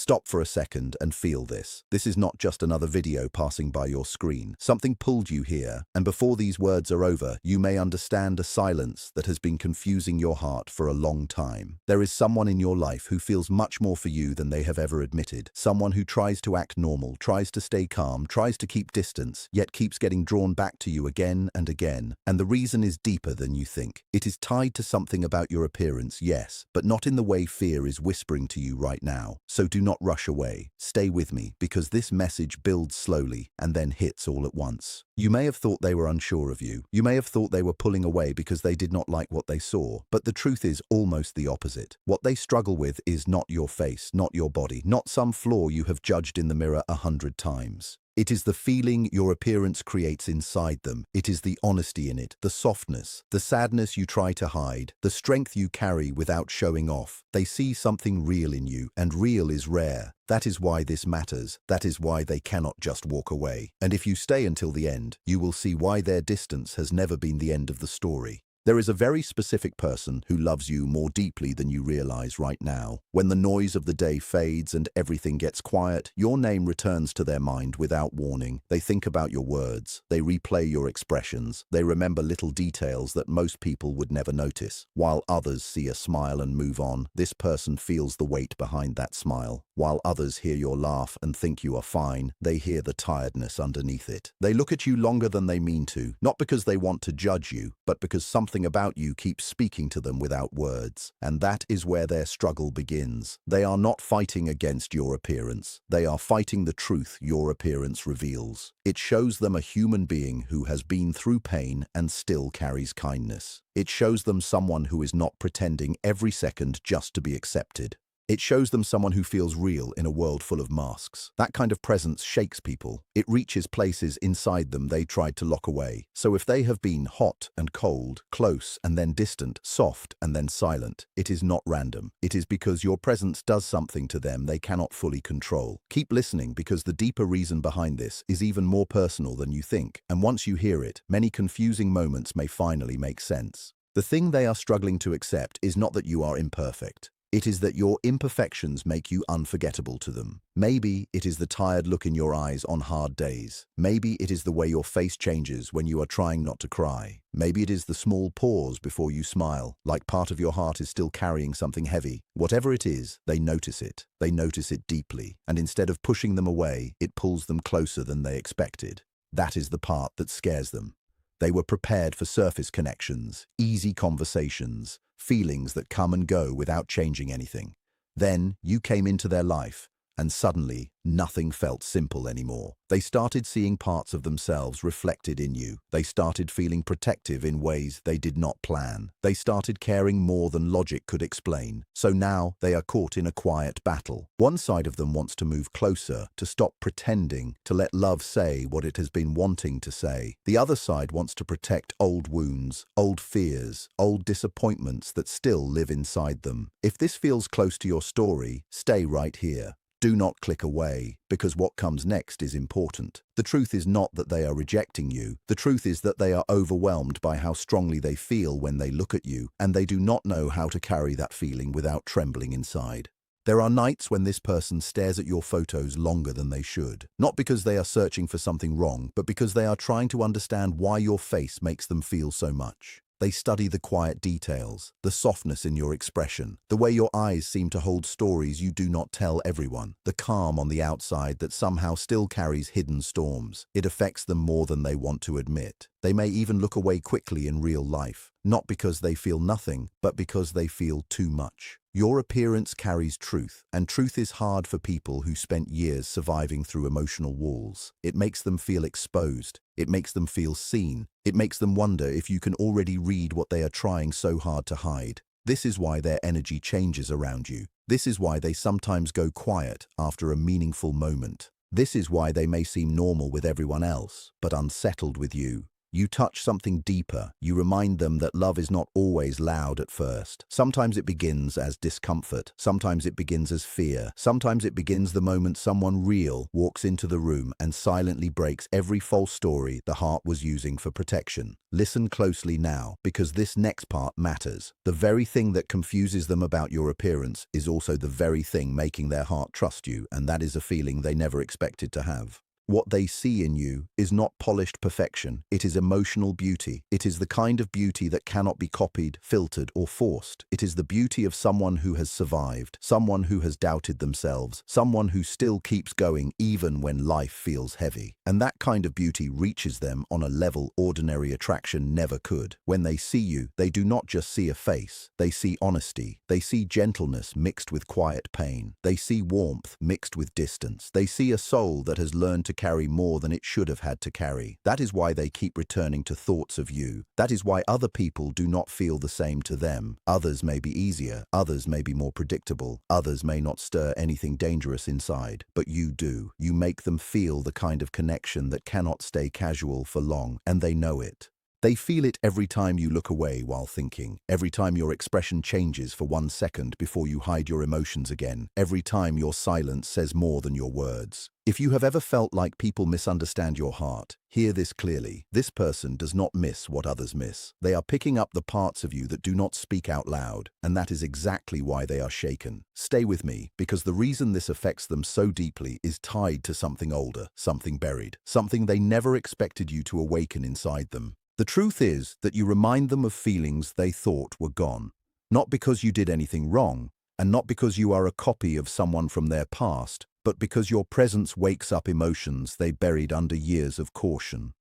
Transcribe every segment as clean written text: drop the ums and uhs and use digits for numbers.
Stop for a second and feel this. This is not just another video passing by your screen. Something pulled you here, and before these words are over, you may understand a silence that has been confusing your heart for a long time. There is someone in your life who feels much more for you than they have ever admitted. Someone who tries to act normal, tries to stay calm, tries to keep distance, yet keeps getting drawn back to you again and again. And the reason is deeper than you think. It is tied to something about your appearance, yes, but not in the way fear is whispering to you right now. So do not rush away. Stay with me, because this message builds slowly and then hits all at once. You may have thought they were unsure of you. You may have thought they were pulling away because they did not like what they saw. But the truth is almost the opposite. What they struggle with is not your face, not your body, not some flaw you have judged in the mirror 100 times. It is the feeling your appearance creates inside them. It is the honesty in it, the softness, the sadness you try to hide, the strength you carry without showing off. They see something real in you, and real is rare. That is why this matters. That is why they cannot just walk away. And if you stay until the end, you will see why their distance has never been the end of the story. There is a very specific person who loves you more deeply than you realize right now. When the noise of the day fades and everything gets quiet, your name returns to their mind without warning. They think about your words. They replay your expressions. They remember little details that most people would never notice. While others see a smile and move on, this person feels the weight behind that smile. While others hear your laugh and think you are fine, they hear the tiredness underneath it. They look at you longer than they mean to, not because they want to judge you, but because something about you keeps speaking to them without words. And that is where their struggle begins. They are not fighting against your appearance. They are fighting the truth your appearance reveals. It shows them a human being who has been through pain and still carries kindness. It shows them someone who is not pretending every second just to be accepted. It shows them someone who feels real in a world full of masks. That kind of presence shakes people. It reaches places inside them they tried to lock away. So if they have been hot and cold, close and then distant, soft and then silent, it is not random. It is because your presence does something to them they cannot fully control. Keep listening, because the deeper reason behind this is even more personal than you think. And once you hear it, many confusing moments may finally make sense. The thing they are struggling to accept is not that you are imperfect. It is that your imperfections make you unforgettable to them. Maybe it is the tired look in your eyes on hard days. Maybe it is the way your face changes when you are trying not to cry. Maybe it is the small pause before you smile, like part of your heart is still carrying something heavy. Whatever it is, they notice it. They notice it deeply. And instead of pushing them away, it pulls them closer than they expected. That is the part that scares them. They were prepared for surface connections, easy conversations, feelings that come and go without changing anything. Then you came into their life, and suddenly nothing felt simple anymore. They started seeing parts of themselves reflected in you. They started feeling protective in ways they did not plan. They started caring more than logic could explain. So now they are caught in a quiet battle. One side of them wants to move closer, to stop pretending, to let love say what it has been wanting to say. The other side wants to protect old wounds, old fears, old disappointments that still live inside them. If this feels close to your story, stay right here. Do not click away, because what comes next is important. The truth is not that they are rejecting you. The truth is that they are overwhelmed by how strongly they feel when they look at you, and they do not know how to carry that feeling without trembling inside. There are nights when this person stares at your photos longer than they should. Not because they are searching for something wrong, but because they are trying to understand why your face makes them feel so much. They study the quiet details, the softness in your expression, the way your eyes seem to hold stories you do not tell everyone, the calm on the outside that somehow still carries hidden storms. It affects them more than they want to admit. They may even look away quickly in real life, not because they feel nothing, but because they feel too much. Your appearance carries truth, and truth is hard for people who spent years surviving through emotional walls. It makes them feel exposed. It makes them feel seen. It makes them wonder if you can already read what they are trying so hard to hide. This is why their energy changes around you. This is why they sometimes go quiet after a meaningful moment. This is why they may seem normal with everyone else, but unsettled with you. You touch something deeper. You remind them that love is not always loud at first. Sometimes it begins as discomfort. Sometimes it begins as fear. Sometimes it begins the moment someone real walks into the room and silently breaks every false story the heart was using for protection. Listen closely now, because this next part matters. The very thing that confuses them about your appearance is also the very thing making their heart trust you, and that is a feeling they never expected to have. What they see in you is not polished perfection. It is emotional beauty. It is the kind of beauty that cannot be copied, filtered, or forced. It is the beauty of someone who has survived, someone who has doubted themselves, someone who still keeps going even when life feels heavy. And that kind of beauty reaches them on a level ordinary attraction never could. When they see you, they do not just see a face. They see honesty. They see gentleness mixed with quiet pain. They see warmth mixed with distance. They see a soul that has learned to carry more than it should have had to carry. That is why they keep returning to thoughts of you. That is why other people do not feel the same to them. Others may be easier, others may be more predictable, others may not stir anything dangerous inside, but you do. You make them feel the kind of connection that cannot stay casual for long, and they know it. They feel it every time you look away while thinking, every time your expression changes for 1 second before you hide your emotions again, every time your silence says more than your words. If you have ever felt like people misunderstand your heart, hear this clearly. This person does not miss what others miss. They are picking up the parts of you that do not speak out loud, and that is exactly why they are shaken. Stay with me, because the reason this affects them so deeply is tied to something older, something buried, something they never expected you to awaken inside them. The truth is that you remind them of feelings they thought were gone, not because you did anything wrong, and not because you are a copy of someone from their past, but because your presence wakes up emotions they buried under years of caution.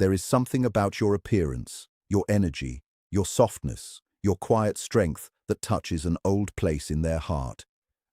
There is something about your appearance, your energy, your softness, your quiet strength that touches an old place in their heart,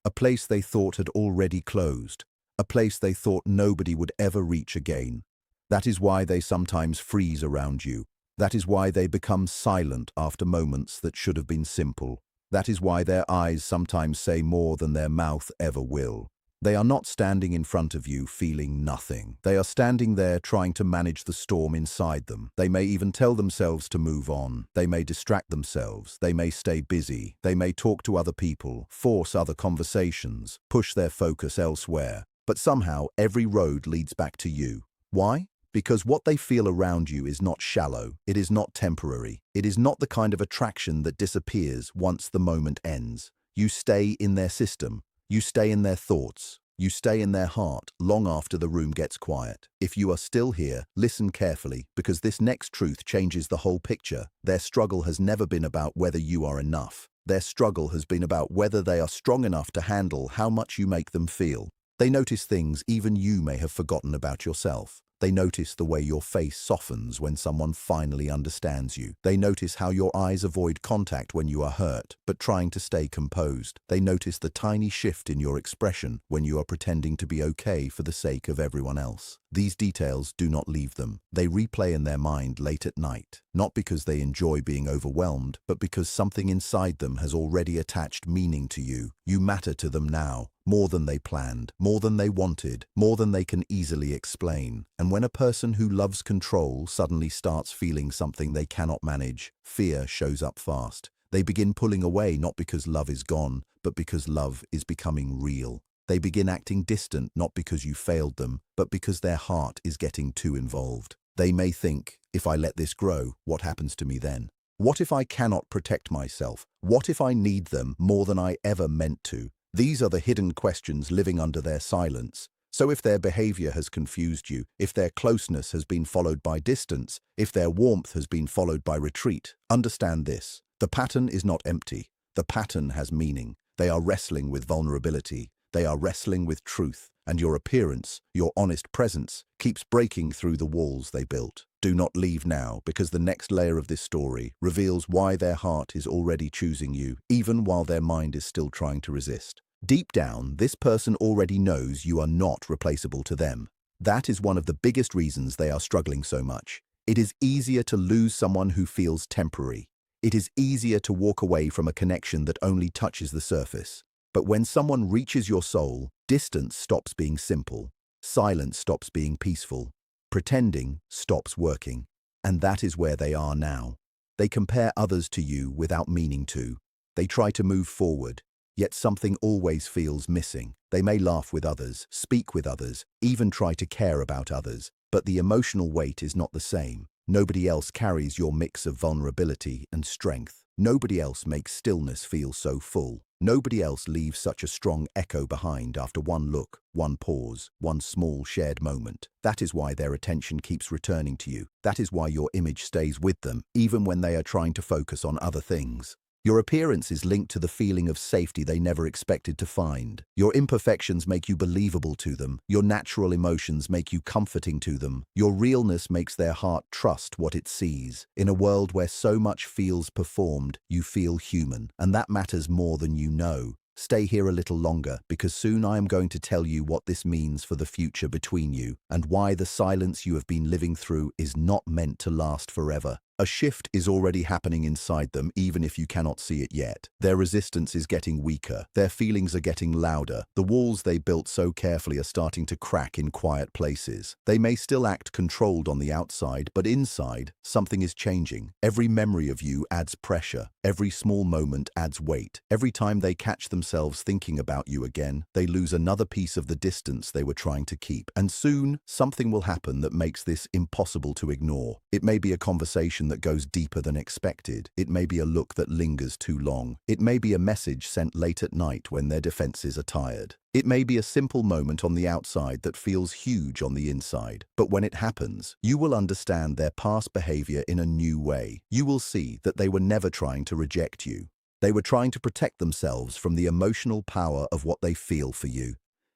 a place they thought had already closed, a place they thought nobody would ever reach again. That is why they sometimes freeze around you. That is why they become silent after moments that should have been simple. That is why their eyes sometimes say more than their mouth ever will. They are not standing in front of you feeling nothing. They are standing there trying to manage the storm inside them. They may even tell themselves to move on. They may distract themselves. They may stay busy. They may talk to other people, force other conversations, push their focus elsewhere. But somehow every road leads back to you. Why? Because what they feel around you is not shallow, it is not temporary, it is not the kind of attraction that disappears once the moment ends. You stay in their system, you stay in their thoughts, you stay in their heart long after the room gets quiet. If you are still here, listen carefully, because this next truth changes the whole picture. Their struggle has never been about whether you are enough. Their struggle has been about whether they are strong enough to handle how much you make them feel. They notice things even you may have forgotten about yourself. They notice the way your face softens when someone finally understands you. They notice how your eyes avoid contact when you are hurt, but trying to stay composed. They notice the tiny shift in your expression when you are pretending to be okay for the sake of everyone else. These details do not leave them. They replay in their mind late at night, not because they enjoy being overwhelmed, but because something inside them has already attached meaning to you. You matter to them now, more than they planned, more than they wanted, more than they can easily explain. And when a person who loves control suddenly starts feeling something they cannot manage, fear shows up fast. They begin pulling away not because love is gone, but because love is becoming real. They begin acting distant not because you failed them, but because their heart is getting too involved. They may think, if I let this grow, what happens to me then? What if I cannot protect myself? What if I need them more than I ever meant to? These are the hidden questions living under their silence. So if their behavior has confused you, if their closeness has been followed by distance, if their warmth has been followed by retreat, understand this. The pattern is not empty. The pattern has meaning. They are wrestling with vulnerability. They are wrestling with truth. And your appearance, your honest presence, keeps breaking through the walls they built. Do not leave now, because the next layer of this story reveals why their heart is already choosing you, even while their mind is still trying to resist. Deep down, this person already knows you are not replaceable to them. That is one of the biggest reasons they are struggling so much. It is easier to lose someone who feels temporary. It is easier to walk away from a connection that only touches the surface. But when someone reaches your soul, distance stops being simple. Silence stops being peaceful. Pretending stops working. And that is where they are now. They compare others to you without meaning to. They try to move forward, yet something always feels missing. They may laugh with others, speak with others, even try to care about others, but the emotional weight is not the same. Nobody else carries your mix of vulnerability and strength. Nobody else makes stillness feel so full. Nobody else leaves such a strong echo behind after one look, one pause, one small shared moment. That is why their attention keeps returning to you. That is why your image stays with them, even when they are trying to focus on other things. Your appearance is linked to the feeling of safety they never expected to find. Your imperfections make you believable to them. Your natural emotions make you comforting to them. Your realness makes their heart trust what it sees. In a world where so much feels performed, you feel human, and that matters more than you know. Stay here a little longer, because soon I am going to tell you what this means for the future between you, and why the silence you have been living through is not meant to last forever. A shift is already happening inside them, even if you cannot see it yet. Their resistance is getting weaker. Their feelings are getting louder. The walls they built so carefully are starting to crack in quiet places. They may still act controlled on the outside, but inside, something is changing. Every memory of you adds pressure. Every small moment adds weight. Every time they catch themselves thinking about you again, they lose another piece of the distance they were trying to keep. And soon, something will happen that makes this impossible to ignore. It may be a conversation that goes deeper than expected. It may be a look that lingers too long. It may be a message sent late at night when their defenses are tired. It may be a simple moment on the outside that feels huge on the inside. But when it happens, you will understand their past behavior in a new way. You will see that they were never trying to reject you. They were trying to protect themselves from the emotional power of what they feel for you.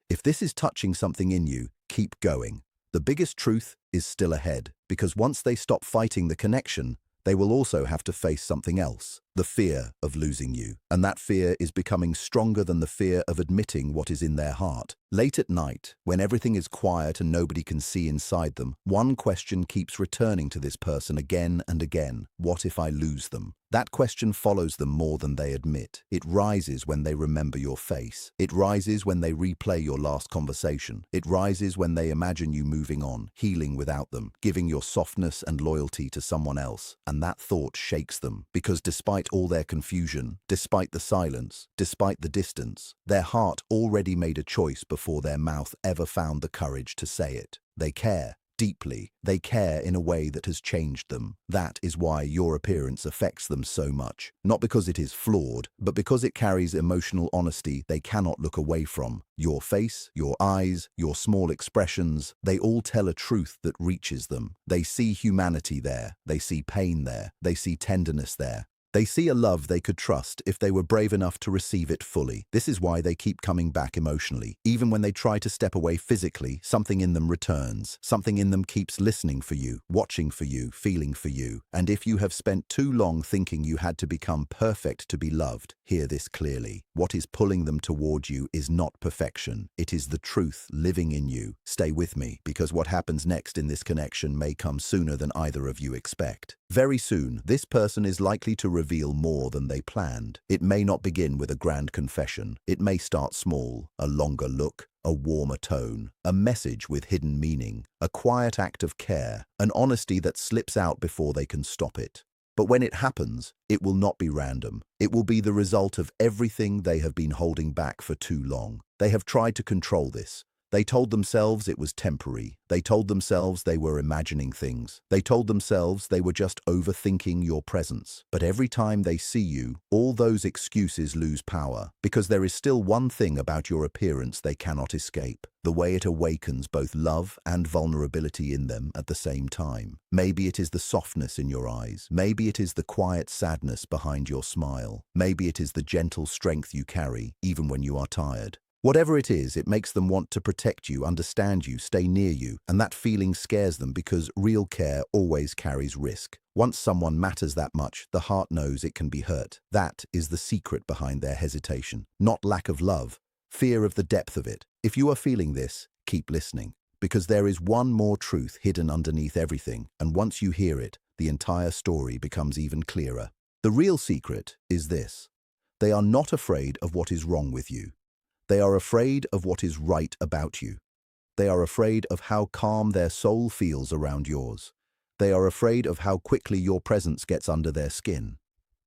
If this is touching something in you, keep going. The biggest truth is still ahead, because once they stop fighting the connection, they will also have to face something else, the fear of losing you. And that fear is becoming stronger than the fear of admitting what is in their heart. Late at night, when everything is quiet and nobody can see inside them, one question keeps returning to this person again and again. What if I lose them? That question follows them more than they admit. It rises when they remember your face. It rises when they replay your last conversation. It rises when they imagine you moving on, healing without them, giving your softness and loyalty to someone else. And that thought shakes them, because despite all their confusion, despite the silence, despite the distance, their heart already made a choice before their mouth ever found the courage to say it. They care. Deeply. They care in a way that has changed them. That is why your appearance affects them so much. Not because it is flawed, but because it carries emotional honesty they cannot look away from. Your face, your eyes, your small expressions, they all tell a truth that reaches them. They see humanity there. They see pain there. They see tenderness there. They see a love they could trust if they were brave enough to receive it fully. This is why they keep coming back emotionally. Even when they try to step away physically, something in them returns. Something in them keeps listening for you, watching for you, feeling for you. And if you have spent too long thinking you had to become perfect to be loved, hear this clearly. What is pulling them toward you is not perfection. It is the truth living in you. Stay with me, because what happens next in this connection may come sooner than either of you expect. Very soon, this person is likely to reveal more than they planned. It may not begin with a grand confession. It may start small, a longer look, a warmer tone, a message with hidden meaning, a quiet act of care, an honesty that slips out before they can stop it. But when it happens, it will not be random. It will be the result of everything they have been holding back for too long. They have tried to control this. They told themselves it was temporary. They told themselves they were imagining things. They told themselves they were just overthinking your presence. But every time they see you, all those excuses lose power, because there is still one thing about your appearance they cannot escape: the way it awakens both love and vulnerability in them at the same time. Maybe it is the softness in your eyes. Maybe it is the quiet sadness behind your smile. Maybe it is the gentle strength you carry, even when you are tired. Whatever it is, it makes them want to protect you, understand you, stay near you, and that feeling scares them, because real care always carries risk. Once someone matters that much, the heart knows it can be hurt. That is the secret behind their hesitation. Not lack of love, fear of the depth of it. If you are feeling this, keep listening, because there is one more truth hidden underneath everything, and once you hear it, the entire story becomes even clearer. The real secret is this: they are not afraid of what is wrong with you. They are afraid of what is right about you. They are afraid of how calm their soul feels around yours. They are afraid of how quickly your presence gets under their skin.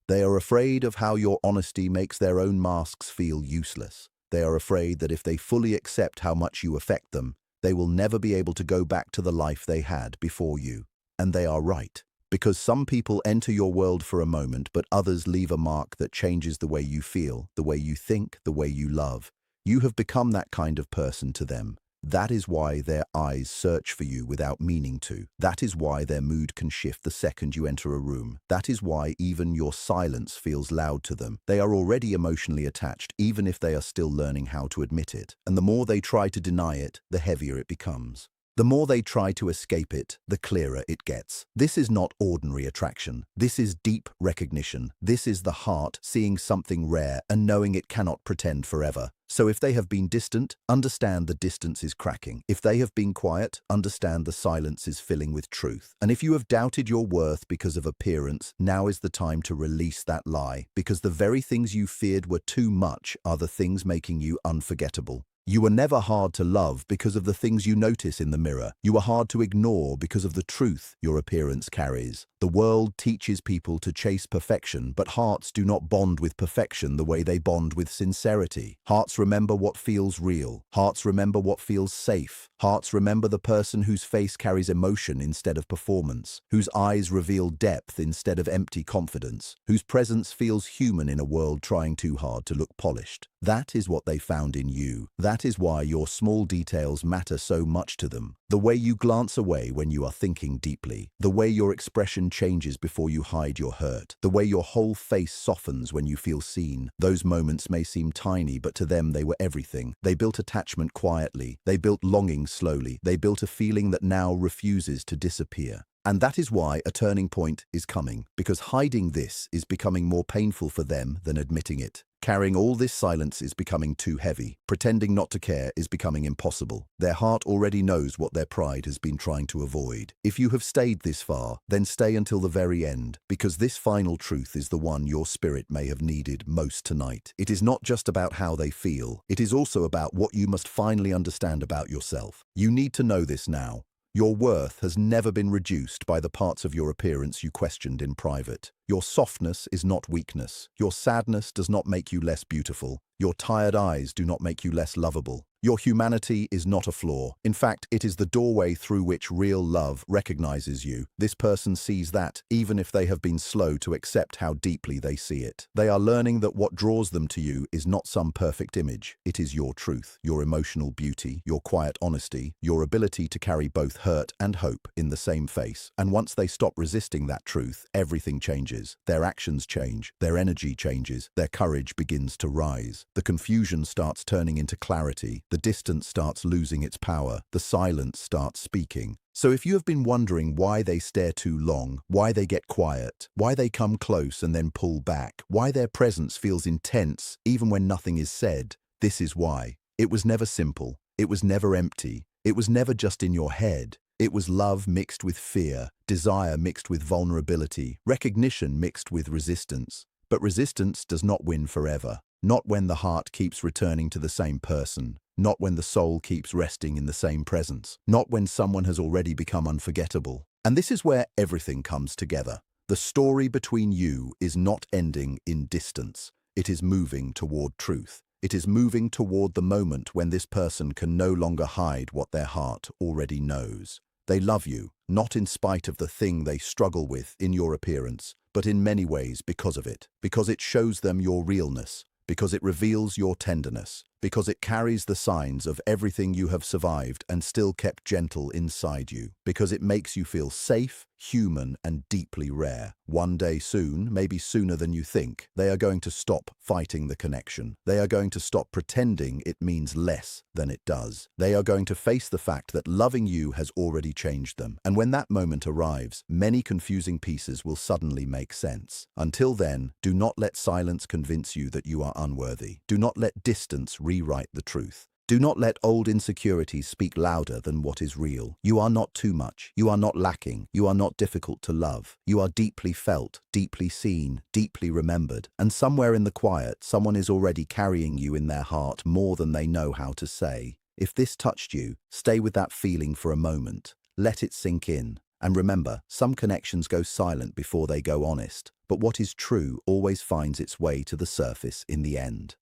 They are afraid of how your honesty makes their own masks feel useless. They are afraid that if they fully accept how much you affect them, they will never be able to go back to the life they had before you. And they are right. Because some people enter your world for a moment, but others leave a mark that changes the way you feel, the way you think, the way you love. You have become that kind of person to them. That is why their eyes search for you without meaning to. That is why their mood can shift the second you enter a room. That is why even your silence feels loud to them. They are already emotionally attached, even if they are still learning how to admit it. And the more they try to deny it, the heavier it becomes. The more they try to escape it, the clearer it gets. This is not ordinary attraction. This is deep recognition. This is the heart seeing something rare and knowing it cannot pretend forever. So if they have been distant, understand the distance is cracking. If they have been quiet, understand the silence is filling with truth. And if you have doubted your worth because of appearance, now is the time to release that lie, because the very things you feared were too much are the things making you unforgettable. You were never hard to love because of the things you notice in the mirror. You are hard to ignore because of the truth your appearance carries. The world teaches people to chase perfection, but hearts do not bond with perfection the way they bond with sincerity. Hearts remember what feels real. Hearts remember what feels safe. Hearts remember the person whose face carries emotion instead of performance, whose eyes reveal depth instead of empty confidence, whose presence feels human in a world trying too hard to look polished. That is what they found in you. That is why your small details matter so much to them. The way you glance away when you are thinking deeply, the way your expression changes before you hide your hurt, the way your whole face softens when you feel seen. Those moments may seem tiny, but to them they were everything. They built attachment quietly. They built longing slowly. They built a feeling that now refuses to disappear. And that is why a turning point is coming, because hiding this is becoming more painful for them than admitting it. Carrying all this silence is becoming too heavy. Pretending not to care is becoming impossible. Their heart already knows what their pride has been trying to avoid. If you have stayed this far, then stay until the very end, because this final truth is the one your spirit may have needed most tonight. It is not just about how they feel. It is also about what you must finally understand about yourself. You need to know this now. Your worth has never been reduced by the parts of your appearance you questioned in private. Your softness is not weakness. Your sadness does not make you less beautiful. Your tired eyes do not make you less lovable. Your humanity is not a flaw. In fact, it is the doorway through which real love recognizes you. This person sees that, even if they have been slow to accept how deeply they see it. They are learning that what draws them to you is not some perfect image. It is your truth, your emotional beauty, your quiet honesty, your ability to carry both hurt and hope in the same face. And once they stop resisting that truth, everything changes. Their actions change, their energy changes, their courage begins to rise. The confusion starts turning into clarity. The distance starts losing its power. The silence starts speaking. So if you have been wondering why they stare too long, why they get quiet, why they come close and then pull back, why their presence feels intense even when nothing is said, this is why. It was never simple. It was never empty. It was never just in your head. It was love mixed with fear, desire mixed with vulnerability, recognition mixed with resistance. But resistance does not win forever. Not when the heart keeps returning to the same person. Not when the soul keeps resting in the same presence. Not when someone has already become unforgettable. And this is where everything comes together. The story between you is not ending in distance. It is moving toward truth. It is moving toward the moment when this person can no longer hide what their heart already knows. They love you, not in spite of the thing they struggle with in your appearance, but in many ways because of it. Because it shows them your realness. Because it reveals your tenderness, because it carries the signs of everything you have survived and still kept gentle inside you, because it makes you feel safe, human, and deeply rare. One day soon, maybe sooner than you think, they are going to stop fighting the connection. They are going to stop pretending it means less than it does. They are going to face the fact that loving you has already changed them. And when that moment arrives, many confusing pieces will suddenly make sense. Until then, do not let silence convince you that you are unworthy. Do not let distance rewrite the truth. Do not let old insecurities speak louder than what is real. You are not too much. You are not lacking. You are not difficult to love. You are deeply felt, deeply seen, deeply remembered. And somewhere in the quiet, someone is already carrying you in their heart more than they know how to say. If this touched you, stay with that feeling for a moment. Let it sink in. And remember, some connections go silent before they go honest, but what is true always finds its way to the surface in the end.